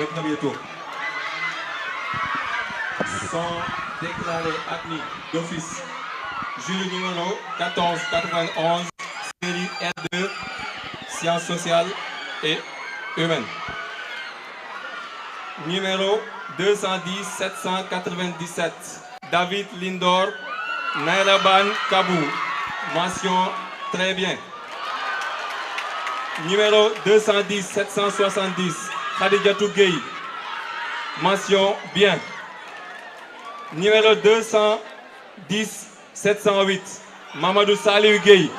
le premier tour. Sont déclarés admis d'office. Jury numéro 1491, série R2, sciences sociales et humaines. Numéro 210 797, David Lindor, Nairaban Kabou. Mention très bien. Numéro 210 770, Khadijatou Gueye. Mention bien. Numéro 210 708, Mamadou Salih Gueye.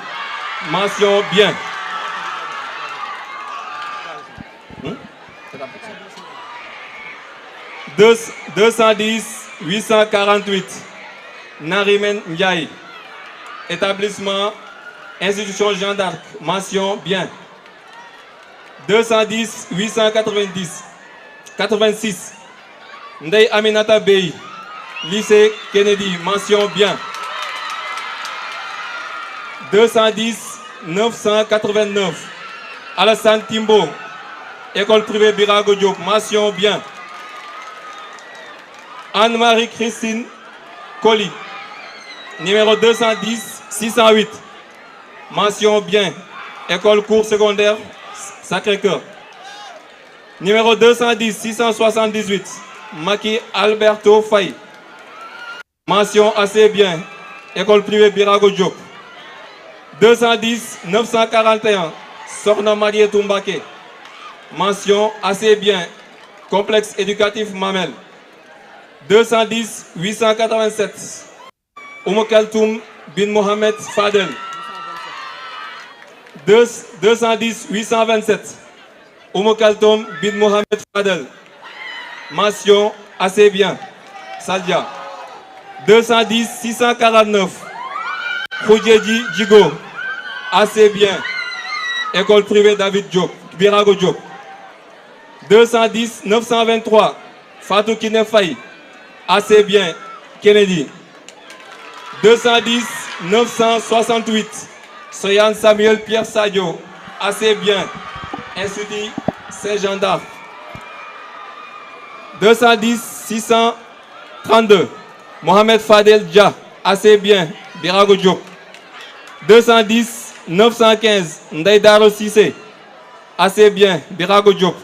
Mention bien. 210 848, Narimen Ndiaye. Établissement Institution Jeanne d'Arc. Mention bien. 210 890 86, Ndeye Aminata Bey. Lycée Kennedy. Mention bien. 210 989, Alassane Timbo. École privée Birago Diop. Mention bien. Anne-Marie Christine Colli. Numéro 210 608. Mention bien. École cours secondaire Sacré-Cœur. Numéro 210 678. Maki Alberto Faye. Mention assez bien. École privée Birago Diop. 210 941. Sorna Marietou Mbaké. Mention assez bien. Complexe éducatif Mamel. 210 887. Oumokaltoum bin Mohamed Fadel. 210 827. Oumokaltoum bin Mohamed Fadel. Mention assez bien. Saldia. 210 649. Khoudjedji Djigo. Assez bien. École privée David Diop. Birago Diop. 210 923. Fatou Kine Faye. Assez bien. Kennedy. 210 968. Soyan Samuel Pierre Sadio. Assez bien. Institut Saint-Jean d'Arc. 210 632. Mohamed Fadel Dia. Assez bien. Birago Diop. 210 915. Ndaïdaro Sissé. Assez bien. Birago Diop.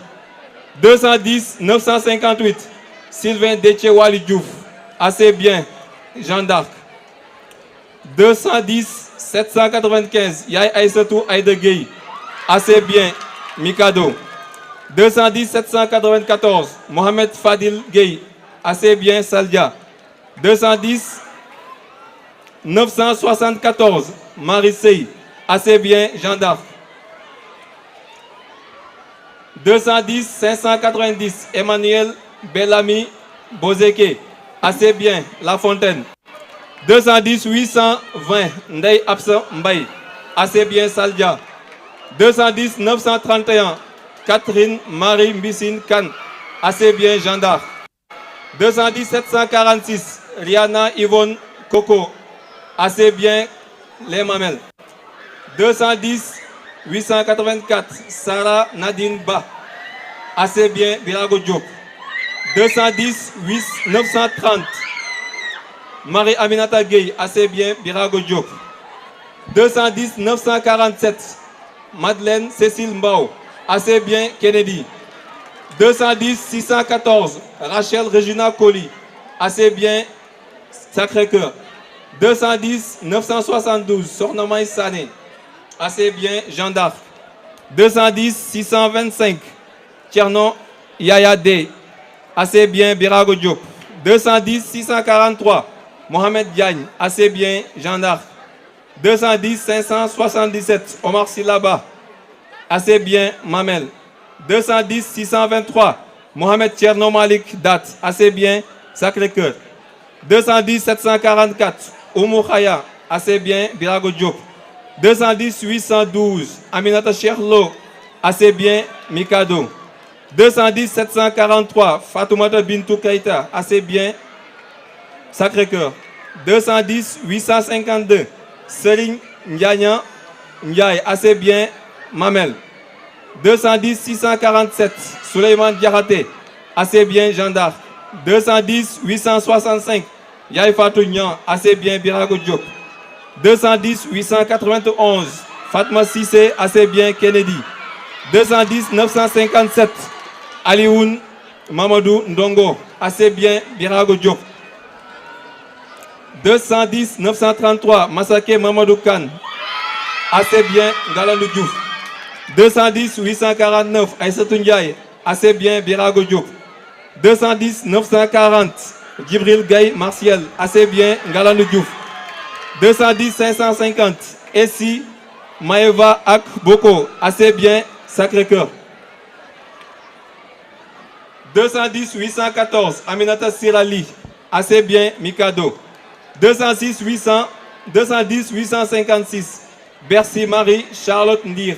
210 958. Sylvain Détché-Wali Diouf. Assez bien. Jeanne d'Arc. 210 795. Yaye Aïssatou Aïda Gueye. Assez bien. Mikado. 210 794. Mohamed Fadil Gueye. Assez bien. Saldia. 210 974. Marie Sey. Assez bien. Jeanne d'Arc. 210 590. Emmanuel Bellamy Bozeke. Assez bien. La Fontaine. 210 820. Ndeye Absa Mbaye. Assez bien. Saldia. 210 931. Catherine Marie Mbissine Kane. Assez bien. Jeanne d'Arc. 210 746. Rihanna Yvonne Coco. Assez bien. Les Mamelles. 210 884. Sarah Nadine Ba. Assez bien. Birago Diop. 210 930. Marie Aminata Gueye. Assez bien. Birago Diop. 210 947. Madeleine Cécile Mbao. Assez bien. Kennedy. 210 614. Rachel Regina Colli. Assez bien. Sacré-Cœur. 210 972. Sornamaï Sané. Assez bien. Jeanne d'Arc. 210 625. Tierno Yaya D. Assez bien. Birago Diop. 210 643. Mohamed Diagne. Assez bien. Jeanne d'Arc. 210 577. Omar Silaba. Assez bien. Mamel. 210 623. Mohamed Tierno Malik Dat. Assez bien. Sacré-Cœur. 210 744. Oumou Khaya. Assez bien. Birago Diop. 210 812. Aminata Cherlo. Assez bien. Mikado. 210 743. Fatoumata Bintou Keita. Assez bien. Sacré-Cœur. 210 852. Serigne Ndiagnan Ndiaye. Assez bien. Mamel. 210 647. Souleymane Diakhaté. assez bien Jeanne d'Arc. 210 865, Yaye Fatou Niang, assez bien Birago Diop. 210 891, Fatma Sissé, assez bien Kennedy. 210 957, Alioune Mamadou Ndongo, assez bien Birago Diop. 210 933, Massake Mamadou Kane, assez bien Galandou Diouf. 210 849, Aïssatou Ndiaye, assez bien Birago Diop. 210 940, Djibril Gaye Martial, assez bien Galandou Diouf. 210 550, Essi Maeva Ak Boko, assez bien Sacré-Cœur. 210 814, Aminata Sirali, assez bien Mikado. 210 856, Bercy Marie Charlotte Ndir,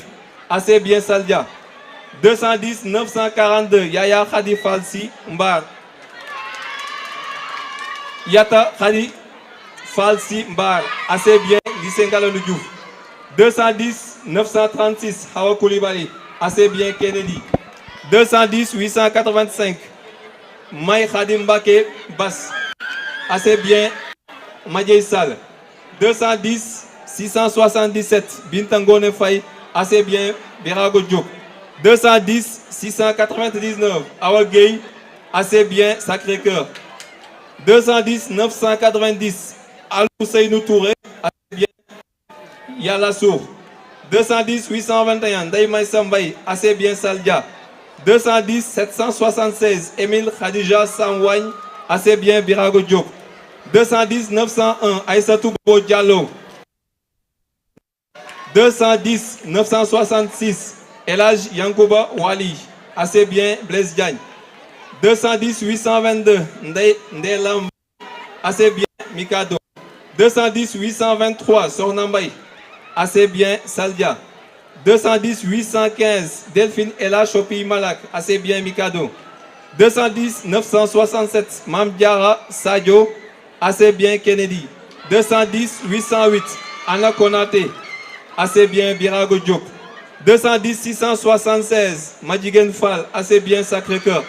assez bien Saldia. 210 942, Yaya Khadi Falsi Mbar. Yata Khadi Falsi Mbar, assez bien lycée Galandou Diouf. 210 936, Hawa Koulibaly, assez bien Kennedy. 210 885, May Khadim Mbake Bass, assez bien Madjei Sall. 210 677, Bintangone Faye, assez bien Birago Diop. 210 699, Awa Gueye, assez bien Sacré-Cœur. 210 990, Al-Ousseynou Touré, assez bien Yalassour. 210 821, Daïmaï Sambaï, assez bien Saldia. 210 776, Émile Khadija Samouagne, assez bien Birago Diop. 210 901, Aïssatou Bo Diallo. 210 966, Elage Yankouba Wali, assez bien Blaise Diagne. 210 822, Ndelam, assez bien Mikado. 210 823, Sornambay, assez bien Saldia. 210 815, Delphine Ella Chopi Malak, assez bien Mikado. 210 967, Mamdiara Sadio, assez bien Kennedy. 210 808, Anna Konate, assez bien Birago Diop. 210 676, Madjigen Fall, assez bien Sacré-Cœur.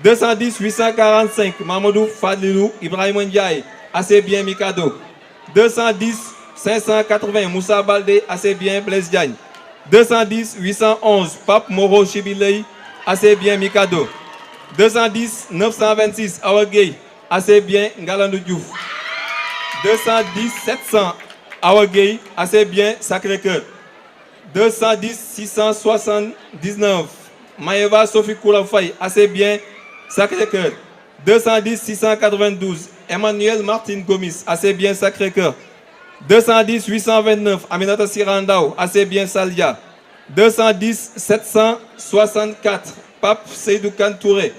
210 845, Mamadou Fadlilou Ibrahim Ndiaye, assez bien Mikado. 210 580, Moussa Baldé, assez bien Blaise Diagne. 210 811, Pape Moro Chibilei, assez bien Mikado. 210 926, Awa Gueye, assez bien Galandou Diouf. 210 700, Awa Gueye, assez bien Sacré-Cœur. 210 679, Maeva Sophie Koulafay, assez bien Sacré-Cœur. 210 692, Emmanuel Martin Gomis, assez bien Sacré-Cœur. 210 829, Aminata Sirandao, assez bien Saldia. 210 764, Pape Seydou Kantouré,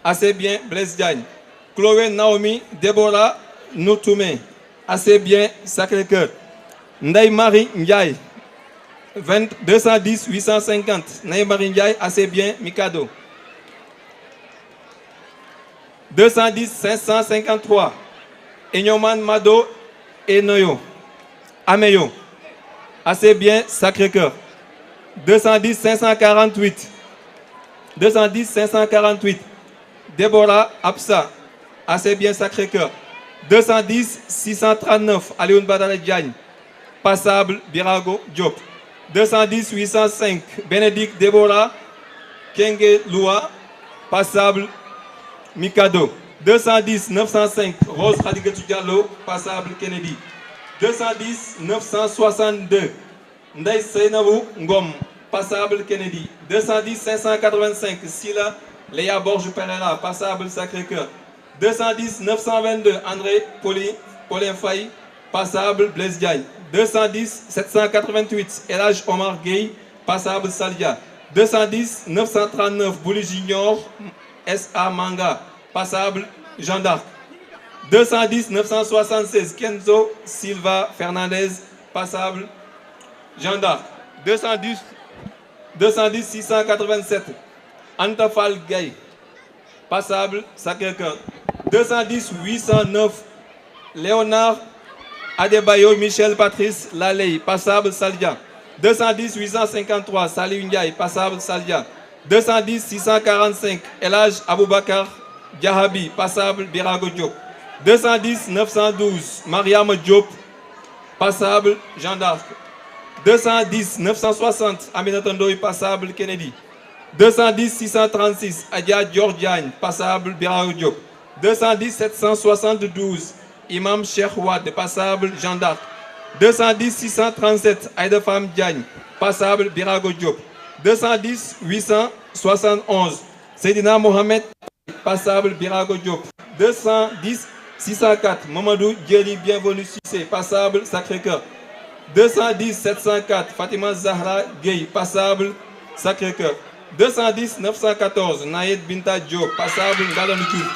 assez bien Blaise Diagne. Chloé Naomi Deborah Noutoumé, assez bien Sacré-Cœur. Ndeye Marie Ndiaye, 210 850, Ndeye Marie Ndiaye, assez bien Mikado. 210 553, Enyoman Mado Enoyo, Ameyo, assez bien Sacré-Cœur. 210 548, 210 548, Déborah Absa, assez bien Sacré-Cœur. 210 639, Alioune Badara Diagne, passable Birago Diop. 210 805, Bénédicte Déborah Kenge Loua, passable Mikado. 210 905, Rose Khadigatou Diallo, passable Kennedy. 210 962, Ndeye Seynabou Ngom, passable Kennedy. 210 585, Sila Léa Borge Pereira, passable Sacré-Cœur. 210 922, André Paulin Faye, passable Blaise Diagne. 210 788, Elage Omar Gueye, passable Saldia. 210 939, Bouli Junior S.A. Manga, passable Jeanne d'Arc. 210 976, Kenzo Silva Fernandez, passable Jeanne d'Arc. 210 687, Antafal Gaye, passable Sacré-Cœur. 210 809, Léonard Adebayo Michel Patrice Laley, passable Saldia. 210 853, Salih Ndiaye, passable Saldia. 210 645 Elhaj Aboubakar Diahabi, passable Birago Diop. 210 912 Mariam Diop, passable Jean d'Arc. 210 960 Aminata Ndoye, passable Kennedy. 210 636 Adja Georgiane, passable Birago Diop. 210 772 Imam Cheikh Wade, passable Jean d'Arc. 210 637 Aïda Fam Diagne, passable Birago Diop. 210 871 Seydina Mohamed, passable Birago Diop. 210 604 Mamadou Djeli Bienvenu Cissé, passable Sacré-Cœur. 210 704 Fatima Zahra Gueye, passable Sacré-Cœur. 210 914 Nayed Binta Diop, passable Ngalandou Diouf.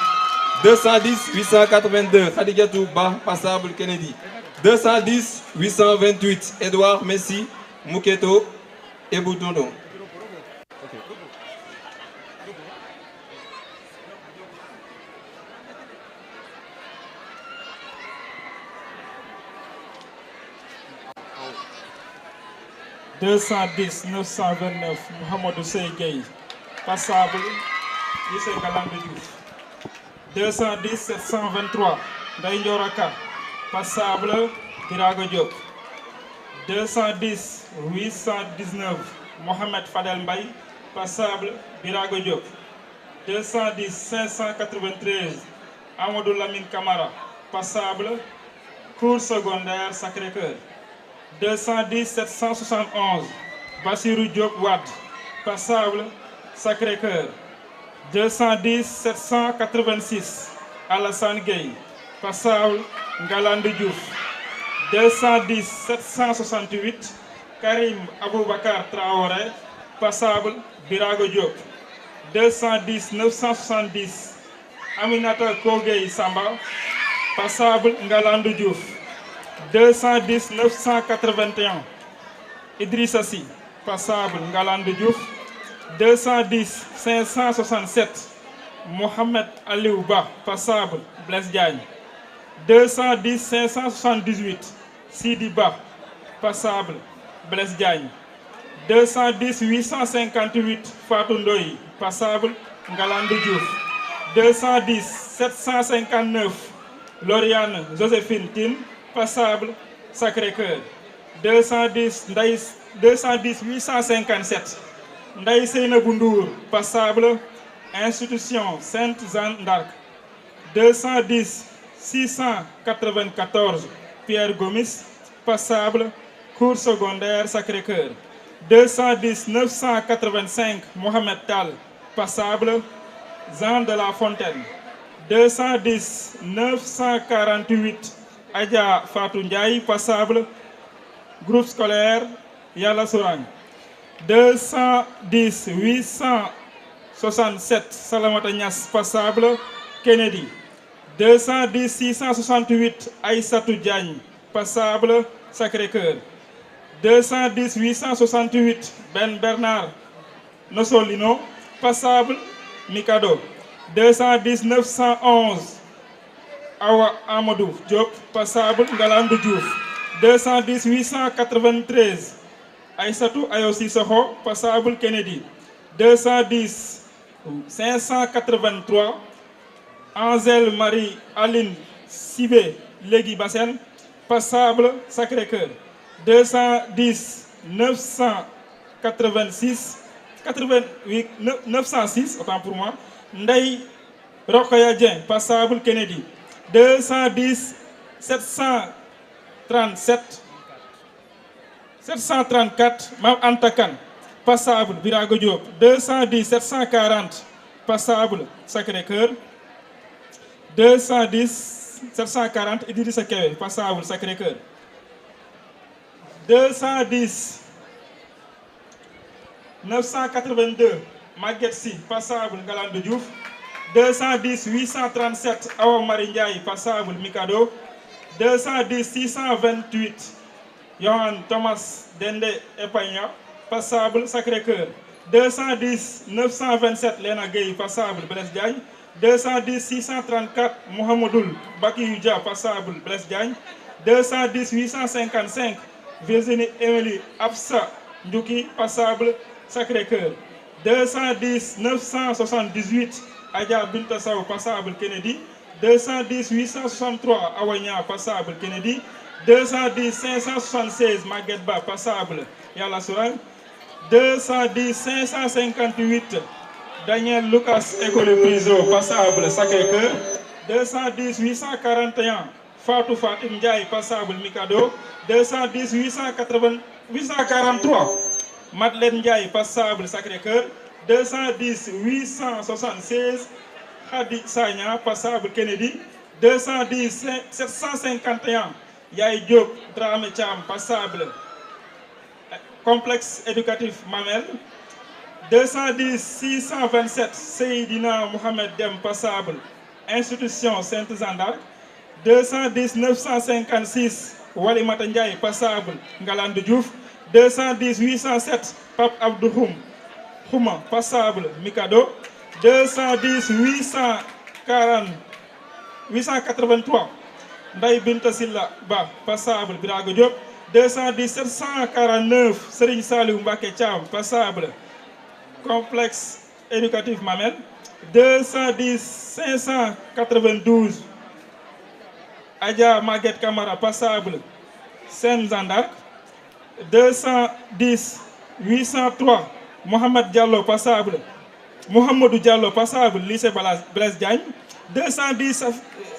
210 882 Khadijatou Ba, passable Kennedy. 210 828 Edouard Messi Mouketo et Boudondo. « 210 929 Mohamedou Seygueye, passable Lycée Ngalandou Diouf. 210 723 Ndeye Ndioraka, passable Birago Diop. 210 819 Mohamed Fadel Mbaye, passable Birago Diop. 210 593 Amadou Lamine Camara, passable Cours secondaire Sacré-Cœur. 210 771 Bassirou Diop Wade, passable Sacré-Cœur. 210 786 Alassane Gueye, passable Ngalandou Diouf. 210 768 Karim Aboubakar Traoré, passable Birago Diop. 210 970 Aminata Kogey Samba, passable Ngalandou Diouf. 210 981 Idrissa Sy, passable Ngalandou Diouf. 210 567 Mohamed Aliou Ba, passable Blaise Diagne. 210 578 Sidi Ba, passable Blaise Diagne. 210 858 Fatou Ndoye, passable Ngalandou Diouf. 210 759 Lauriane Joséphine Tine, passable Sacré-Cœur. 210 857 Ndaye Seynabou Ndour, passable Institution Sainte Jeanne d'Arc. 210 694 Pierre Gomis, passable Cours secondaire Sacré-Cœur. 210 985 Mohamed Tal, passable Jean de la Fontaine. 210 948 Adja Fatou Ndiaye, passable Groupe scolaire Yala Sourang. 210 867 Salamata Niass, passable Kennedy. 210 668 Aïssatou Diagne, passable Sacré-Cœur. 210 868 Ben Bernard Nossolino, passable Mikado. 210 911 Awa Amadou Diop, passable Ngalandou Diouf. 210 893 Aïssatou Ayosi Soho, passable Kennedy. 210 583 Angèle Marie Aline Sibé Légui Bassène, passable Sacré-Cœur. 210 986 88 906, autant pour moi, Ndeye Rokhaya Dieng, passable Kennedy. 210 734 Mam Antakan, passable Birago Diop. 210 740 passable Sacré-Cœur. 210 740 Idrissa Kébé, passable Sacré-Cœur. 210 982 Maguette Sy, passable Ngalandou Diouf. 210 837 Awa Marie Ndiaye, passable Mikado. 210 628 Johan Thomas Dende Epagna, passable Sacré-Cœur. 210 927 Lena Gueye, passable Blaise Diagne. 210 634 Mohamedoul Bakiyou Dia, passable Blaise Diagne. 210 855 Virginie Émilie Absa Ndouki, passable Sacré-Cœur. 210 978 Adja Binta Sow passable Kennedy. 210 863 Awanya passable Kennedy. 210 576 Maguette Ba passable Yalla Sourang. 210 558 Daniel Lucas École Prison passable Sacré-Cœur. 210 841 Fatou Fatim Ndiaye passable Mikado. 210 843 Madeleine Ndiaye passable Sacré-Cœur. 210 876 Khadi Sagna passable Kennedy. 210 751 Yaye Diop Dramé Thiam passable complexe éducatif Mamel. 210 627 Seydina Mohamed Dem passable institution Sainte-Jeanne d'Arc. 210 956 Walimata Ndiaye passable Ngalandou Diouf. 210 807 Pape Abdou Khouma passable Mikado. 210 883 Ndaye Binta Silla Ba passable Birago Diop. 210 749 Serigne Saliou Mbacké Thiam passable complexe éducatif Mamel. 210 592 Adja Maguette Camara passable Sainte-Jeanne d'Arc. 210 803 Mohamed Diallo passable Mohamedou Diallo passable lycée Blaise Diagne. 210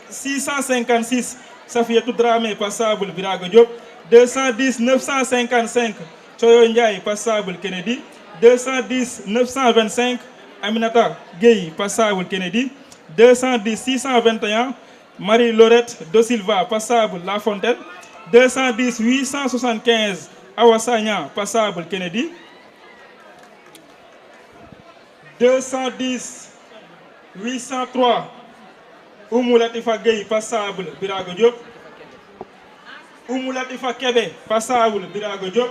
656 Safiatou Dramé passable Birago Diop. 210 955 Choyo Ndiaye passable Kennedy. 210 925 Aminata Gueye passable Kennedy. 210 621 Marie Laurette Do Silva passable La Fontaine. 210 875 Awa Sagna passable Kennedy. 210 803 Oumou Latifa Gueye passable Birago Diop. Oumou Latifa Kébé passable Birago Diop.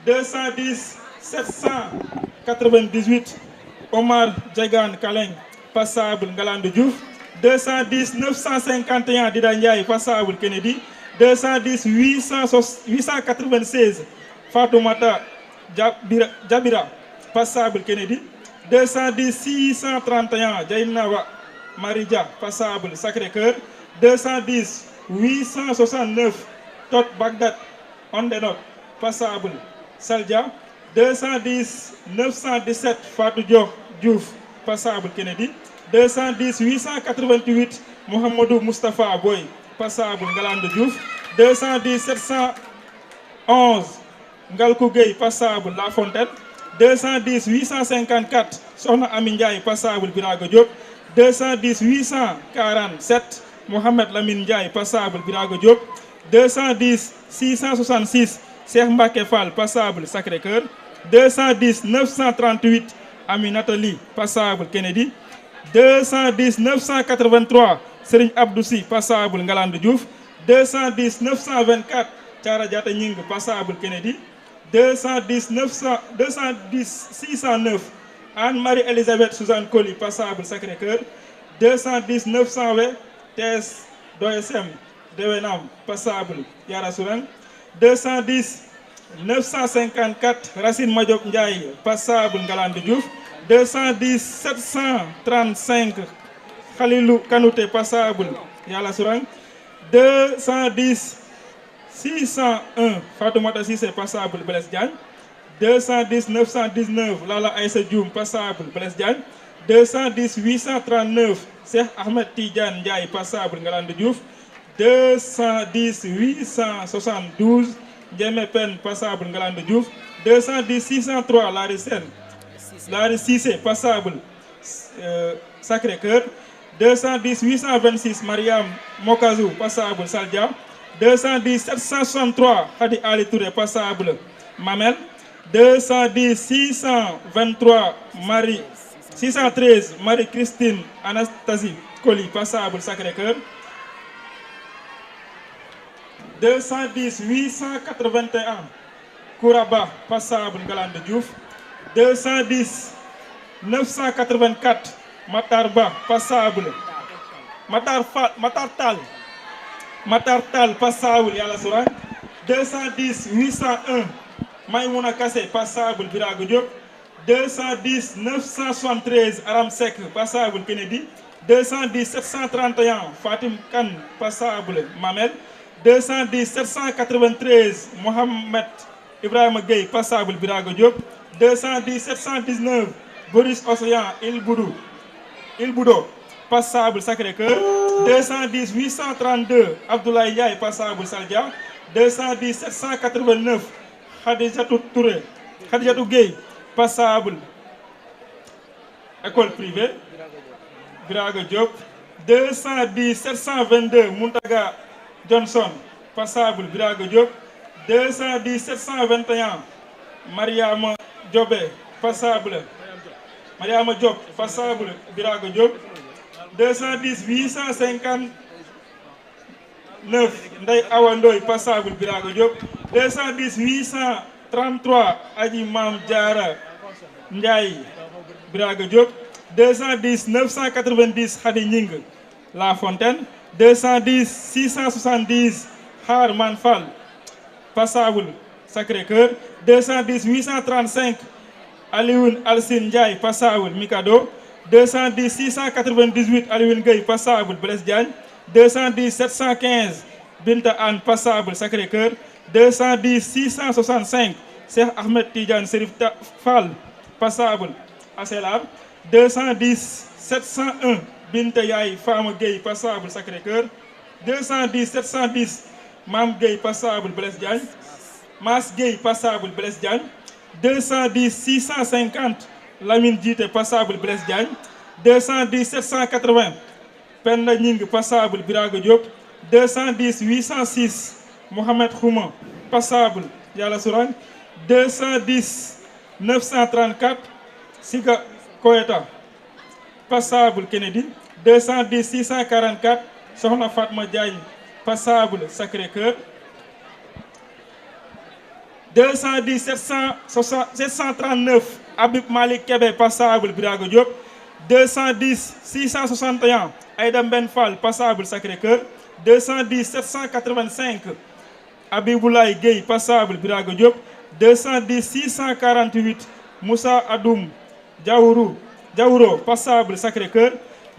210 798 Omar Djagane Kaleng passable Ngalandou Diouf. 210 951 Dida Ndiaye passable Kennedy. 210 896 Fatoumata Jabira passable Kennedy. 210 631 Djaïnawa Maridja passable Sacré-Cœur. 210 869 Tot Bagdad Ondenok passable Saldia. 210 917 Fatou Diouf passable Kennedy. 210 888 Mohamedou Moustapha Boy passable Ngalandou Diouf. 210 711 Ngalkou Gueye passable La Fontaine. 210 854 Sohna Ami Ndiaye passable Birago Diop. 210 847 Mohamed Lamine Ndiaye passable Birago Diop. 210 666 Cheikh Mbacké Fall passable Sacré-Cœur. 210 938 Aminata Ly passable Kennedy. 210 983 Serigne Abdou Sy passable Ngalandou Diouf. 210 924 Thiara Diatta Gning passable Kennedy. 210 609 Anne-Marie Elisabeth Suzanne Coly passable Sacré-Cœur. 210 920 Thès d'OSM Dewenam passable Yara Sourang. 210 954 Racine Madiop Ndiaye passable Ngalandou Diouf. 210 735 Khalilou Kanouté passable Yalla Sourang. 210 601 Fatoumata Cissé passable Blaise Diagne. 210 919 Lala Aïssa Dioum passable Blaise Diagne. 210 839 Cheikh Ahmed Tidiane Ndiaye passable Ngalandou Diouf. 210 872 Ndiémé Pen passable Ngalandou Diouf. 210 603 Lari Cissé passable Sacré-Cœur. 210 826 Mariam Mokazou passable Saldia. 210 763 Khadi Ali Touré passable Mamel. 210 623 613 Marie-Christine Anastasie Coly passable Sacré-Cœur. 210 881 Kouraba passable Ngalandou Diouf. 210 984 Matar Ba passable Matar Tall passable Yalla Sourang. 210 801 Maïmouna Kassé passable Birago Diop. 210 973 Aram Seck passable Kennedy. 210 731 Fatim Kane passable Mamel. 210 793 Mohamed Ibrahima Gueye passable Birago Diop. 210 719 Boris Océan Ilboudo passable Sacré-Cœur. 210 832 Abdoulaye Ndiaye passable Saldia. 210 789 Khadijatou Gueye passable école privée Birago Diop. 210 722 Mountaga Johnson passable Birago Diop. 210 721 Mariama Diobé passable Mariama Diop passable Birago Diop. 210 859 Ndeye Awa Ndoye passable Birago Diop. 210 833 Adji Mam Diara Ndiaye Birago Diop. 210 990 Khady Gningue La Fontaine. 210 670 Harman Fall passable Sacré-Cœur. 210 835 Alioune Alcine Ndiaye passable Mikado. 210 698 Alioune Gueye passable Blaise Diagne. 210 715 Binta Anne passable Sacré-Cœur. 210 665 Cheikh Ahmed Tidiane Serif Fall passable Asselab. 210 701 Binta Yaye Fama Gueye passable Sacré-Cœur. 210 710 Mam Gueye passable Blaise Diagne. Mas Gueye passable Blaise Diagne. 210 650 Lamine Djité passable Blaise Diagne. 210 780 Penda Gningue passable Birago Diop. 210 806 Mohamed Khouma passable Yala Sourang. 210 934 Siga Koeta passable Kennedy. 210 644 Sohna Fatma Diagne passable Sacré-Cœur. 210 739 Habib Malik Kébé passable Birago Diop. 210 661 Aïda Mben Fall passable Sacré-Cœur. 210 785 Abiboulaye Gueye passable Birago Diop. 210 648 Moussa Adoum Diaouro passable Sacré-Cœur.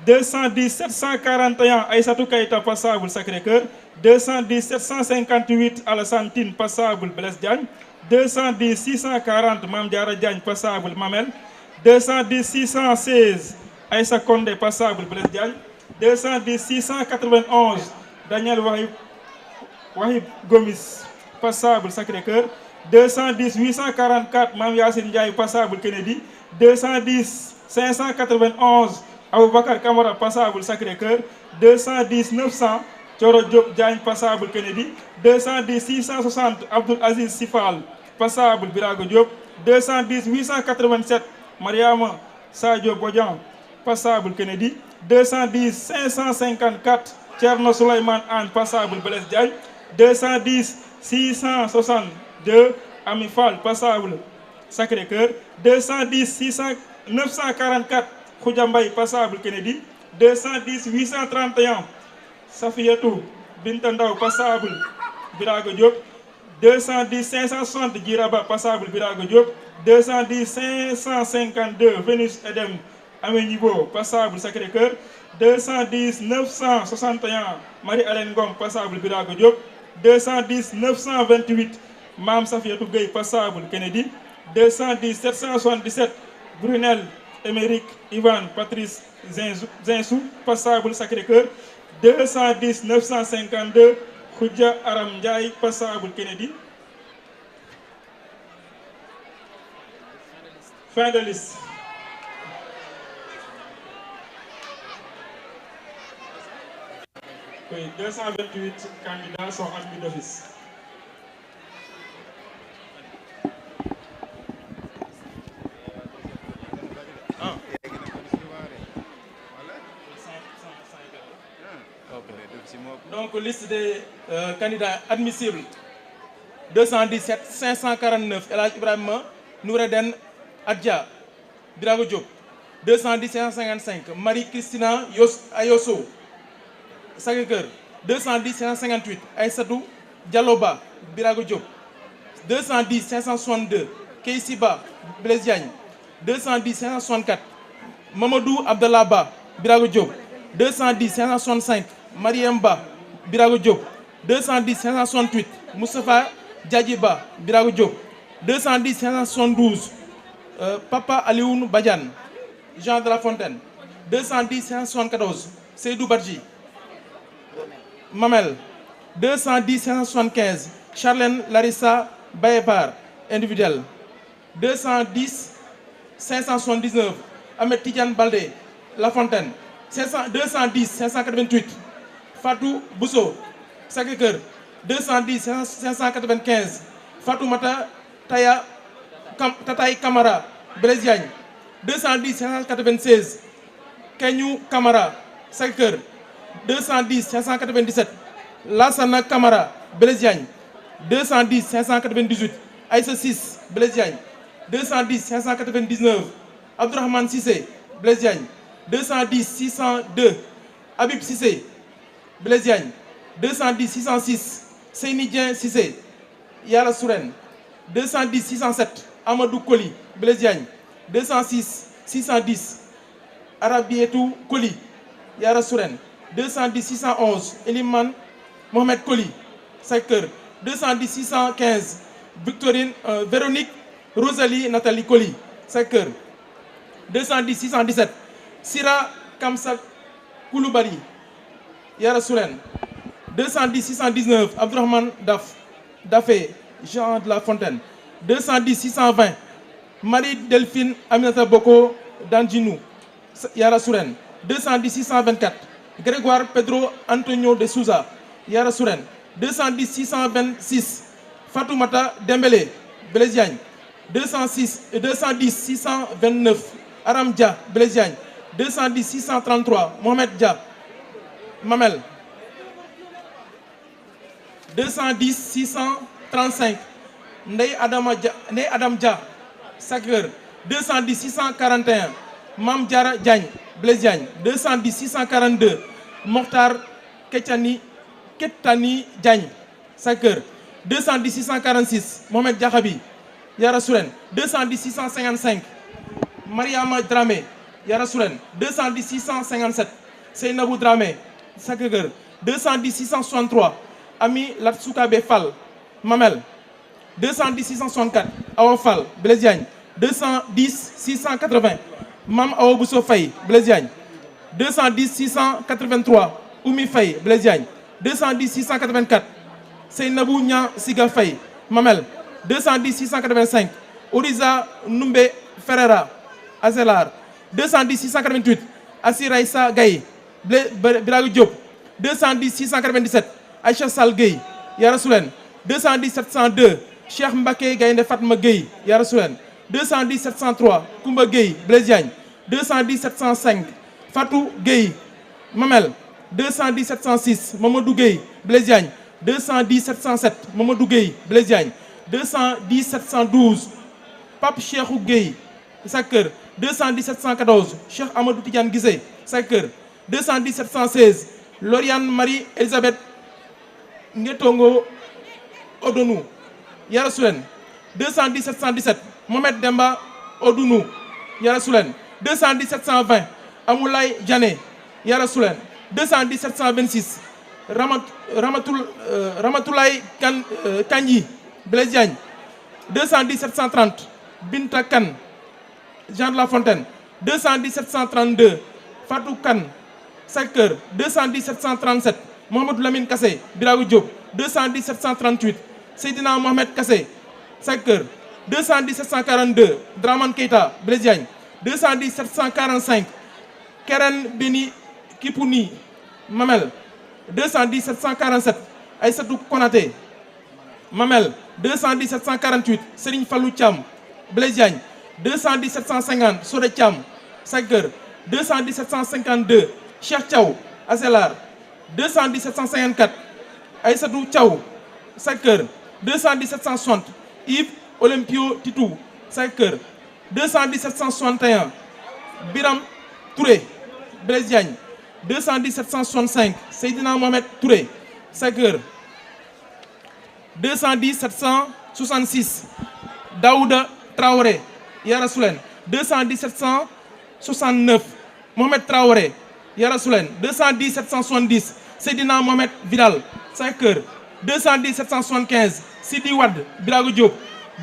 210 741 Aïssatou Keita passable Sacré-Cœur. 210 758 Alassane Tine passable Blaise Diagne. 210 640 Mame Diarra Diagne passable Mamel. 210 616 Aïssa Condé passable Blaise Diagne. 210 691 Daniel Wahib Gomis passable Sacré-Cœur. 210 844 Mame Yassine Ndiaye passable Kennedy. 210 591 Aboubacar Camara passable Sacré-Cœur. 210 900 Thioro Diop Diagne passable Kennedy. 210 660 Abdoul Aziz Sifal passable Birago Diop. 210 887 Mariama Sadio Bodian passable Kennedy. 210 554 Thierno Souleymane Anne passable Blaise Diagne. 210 662 Ami Fall passable Sacré-Cœur. 210 944 Khoudia Mbaye passable Kennedy. 210 831 Safiatou Binta Ndaw passable Birago Diop. 210 560 Djiraba passable Birago Diop. 210 552 Vénus Edem Amenibo passable Sacré-Cœur. 210 961 Marie-Hélène Ngom passable Birago Diop. 210 928 Mame Safiatou Gueye passable Kennedy. 210 777 Brunel Émeric Ivan Patrice Zinsou passable Sacré-Cœur. 210 952 Khoudia Aram Ndiaye passable Kennedy. Fin de liste. Oui, 228 candidats sont admis d'office. Donc, liste des candidats admissibles. 217, 549, El Hadj Ibrahima Noureddine Adja, Birago Diop. 210, 555, Marie-Christina Ayoso, Sacré-Cœur. 210, 558, Aïssatou Dialloba, Birago Diop. 210, 562, Keissiba, Blaise Diagne. 210 564 Mamadou Abdallah Ba Birago Diop 210 565 Mariam Ba Birago Diop 210 568 Moustapha Diadji Ba Birago Diop 210 572 Papa Alioune Badiane Jean de la Fontaine 210 574 Seydou Badji Mamel 210 575 Charlène Larissa Bayepar individuel 210 579 Ahmed Tidiane Baldé La Fontaine 210 588 Fatou Bousso Sacré-Cœur 210 595 Fatoumata Tatay Camara Blaise Diagne 210 596 Keñu Camara Sacré-Cœur 210 597 Lassana Camara Blaise Diagne 210 598 Aïssa 6 Blaise Diagne 210 599 Abdourahmane Cissé Blaise Diagne 210 602 Habib Cissé Blaise Diagne 210 606 Seyni Dieng Cissé Yara Souren 210 607 Amadou Koli Blaise Diagne 206 610 Arabietou Koli Yara Souren 210 611 Eliman Mohamed Koli Sacré-Cœur 210 615 Victorine Véronique Rosalie Nathalie Koli Sacré-Cœur 210 617 Sira Kamsa Koulibaly Yara Souren 210 619 Abdourahmane Dafé Jean de la Fontaine 210 620 Marie Delphine Aminata Boko Danjinou Yara Souren 210 624 Grégoire Pedro Antonio de Souza Yara Souren 210 626 Fatoumata Dembélé Blaise Diagne 210 629 Aram Dia Blaise Diagne 210 633 Mohamed Dia Mamel 210 635 Ndeye Adam Dia Sacré-Cœur 210 641 Mam Diara Diagne Blaise Diagne 210 642 Mokhtar Ketani Diagne Sacré-Cœur 210 646 Mohamed Diakhabi Yara Souren 210 655 Mariama Dramé Yara Souren 210 657 Seynabou Dramé Sacré-Cœur 210 663 Ami Latsoukabe Fall Mamel 210 664 Awa Fall Blaise Diagne 210 680 Mam Awa Bousso Faye Blaise Diagne 210 683 Oumi Faye Blaise Diagne 210 684 Seynabou Niang Siga Faye Mamel 210 685 Oriza Numbe Ferreira Azelar 210 688 Assiraïssa Gaye Birago Diop 210 697 Aïcha Sall Gueye Yara Soulen 210 702 Cheikh Mbacké Gaynde Fatma Gueye Yara Soulen 210 703 Koumba Gueye Blaise Diagne 210 705 Fatou Gueye Mamel 210 706 Mamadou Gueye Blaise Diagne 210 707 Mamadou Gueye Blaise Diagne 210 712 Pape Cheikhou Gueye Sacré-Cœur 210 714 Cheikh Amadou Tidiane Guissé Sacré-Cœur 210 716 Lauriane Marie Elisabeth Ngetongo Odonou Yara Soulen 210 717 Mohamed Demba Odounou Yara Soulen 210 720 Amoulay Diané Yara Soulen 210 726 Ramatoulaye Kanyi Blaise Diagne 210 730 Binta Kane Jean de la Fontaine 210 732 Fatou Kane Sacré-Cœur 210 737 Mohamed Lamine Kassé Birago Diop 210 738 Seydina Mohamed Kassé Sacré-Cœur 210 742 Draman Keita Blaise Diagne 210 745 Keren Beni Kipouni Mamel 210 747 Aïssatou Konaté Mamel 210 748 Serigne Fallou Thiam Blaise Diagne 210 750 Sodé Thiam Sacré-Cœur 210 752 Cheikh Thiaw Azelar 210 754 Aïssatou Thiaw Sacré-Cœur 210 760 Yves Olympio Titou Sacré-Cœur 210 761 Biram Touré Blaise Diagne 210 765 Seydina Mohamed Touré Sacré-Cœur 210 766 Daouda Traoré Yara Soulen 210 769 Mohamed Traoré Yara Soulen 210 770 Seydina Mohamed Vidal Sacré-Cœur 210 775 Sidi Wade Birago Diop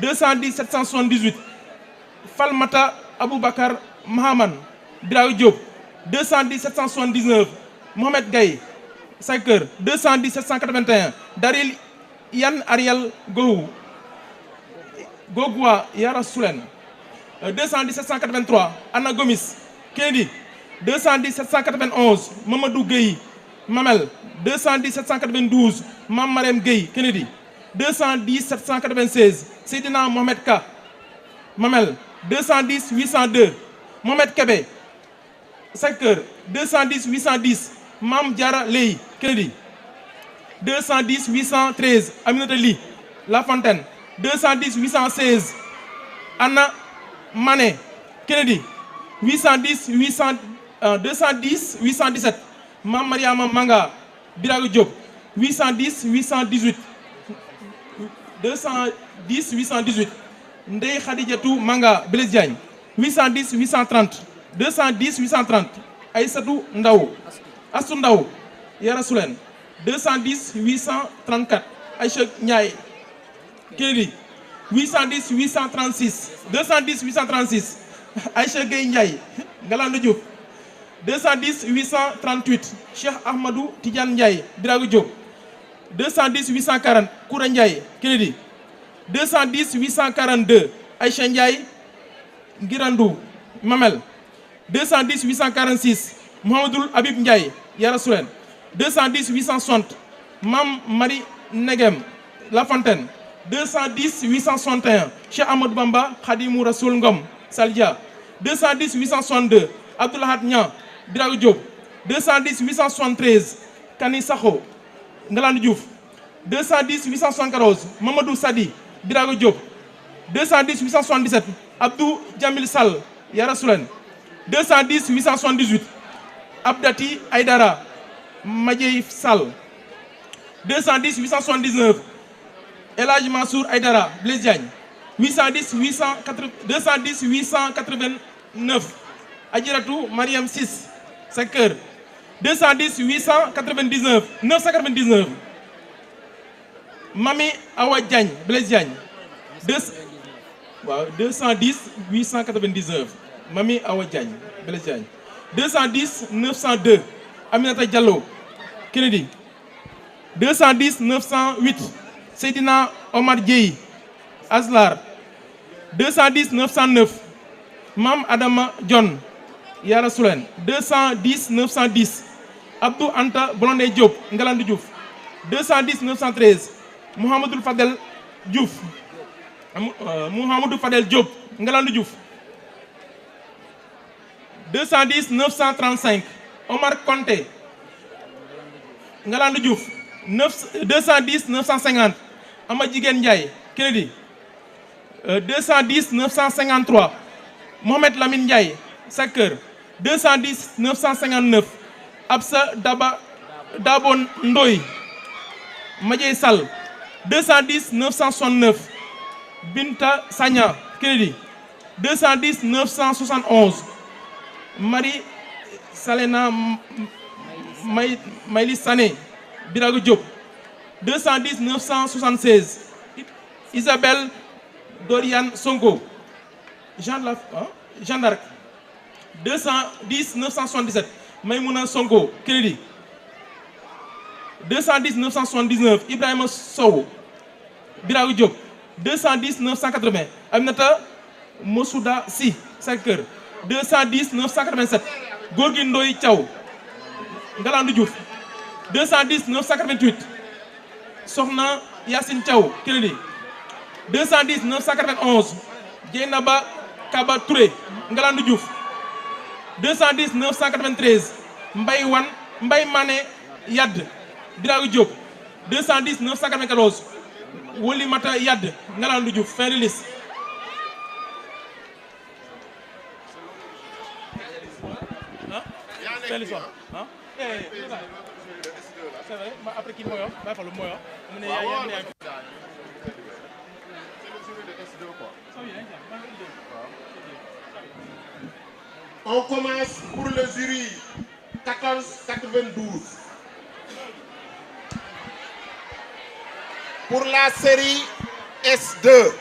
210 778 Falmata Aboubacar Mahaman Birago Diop 210 779 Mohamed Gaye Sacré-Cœur 210 781 Daril Yann Ariel Gogua Yara Soulen 210 783 Anna Gomis Kennedy 210 791 Mamadou Gueye Mamel 210 792 Mam Marem Gueye Kennedy 210 796 Seydina Mohamed Ka Mamel 210 802 Mohamed Kebe Sacré-Cœur 210 810 Mam Diara Ley Kennedy 210 813 Aminata Ly La Fontaine 210 816 Anna Mané Kennedy 210 817 Mam Mariama Manga Birago Diop 810 818 Ndeye Khadijatou Manga Blaise Diagne 810 830 210 830 Aïssatou Ndaw Astou Ndaw Yara Soulen 210 834 Aïcha Ndiaye Kennedy 810 836 210 836 Aïcha Gueye Ndiaye Ngalandou Diouf 210 838 Cheikh Ahmadou Tidiane Ndiaye Birago Diop 210 840 Koura Ndiaye Kennedy 210 842 Aïcha Ndiaye Ngirandou Mamel 210 846 Mohamedoul Habib Ndiaye Yara Soulen 210 860 Mam Marie Negem La Fontaine 210 861 Cheikh Amadou Bamba Khadimou Rassoul Ngom Saldia 210 862 Abdoulahat Niang Birago Diop 210 873 Kani Sakho Ngalandou Diouf 210 874 Mamadou Sadi Birago Diop 210 877 Abdou Jamil Sall Yara Soulen 210 878 Abdati Aydara Madjey Sall 210 879 El Hadj Mansour Aydara Blaise Diagne 210 889 Adjiratou Mariam Ciss Sacré-Cœur 210 899 999 Mami Awa Diagne Blaise Diagne 210 899 Mami Awa Diagne Blaise Diagne 210 902 Aminata Diallo Kennedy 210 908 Seydina Omar Dieye Aslar 210 909 Mam Adama John Yara Soulen 210 910 Abdou Anta Blondé Diop Ngalandou Diouf 210 913 Mouhamadou Fadel Diouf Mouhamadou Fadel Diop Ngalandou Diouf 210 935 Omar Konté Ngalandou Diouf 210 950 Amadjiguène Ndiaye Kennedy 210 953 Mohamed Lamine Ndiaye Sacré-Cœur 210 959 Absa Dabon Ndoye Madjey Sall 210 969 Binta Sagna Kennedy 210 971 Marie Salena Mayli Sané Birago Diop 210 976 Isabelle Dorian Sonko Jean d'Arc 210 977 Maïmouna Sonko Kennedy 210 979 Ibrahima Sow Birago Diop 210 980 Aminata Mosouda Sy Sacré-Cœur 210 987 Gorgui Ndoye Thiaw Ngalandou Diouf 210 988 Sokhna Yacine Thiaw Kennedy 210 991 Dieynaba Kaba Touré Ngalandou Diouf 210 993 Mbaye Mané Yad Birago Diop 210 994 Woli Mata Yad Ngalandou Diouf fin de liste. Fin de liste hein? C'est vrai, après qui moyo, va fallu moyo. On est c'est le jury de S2 quoi. On commence pour le jury 1492. Pour la série S2.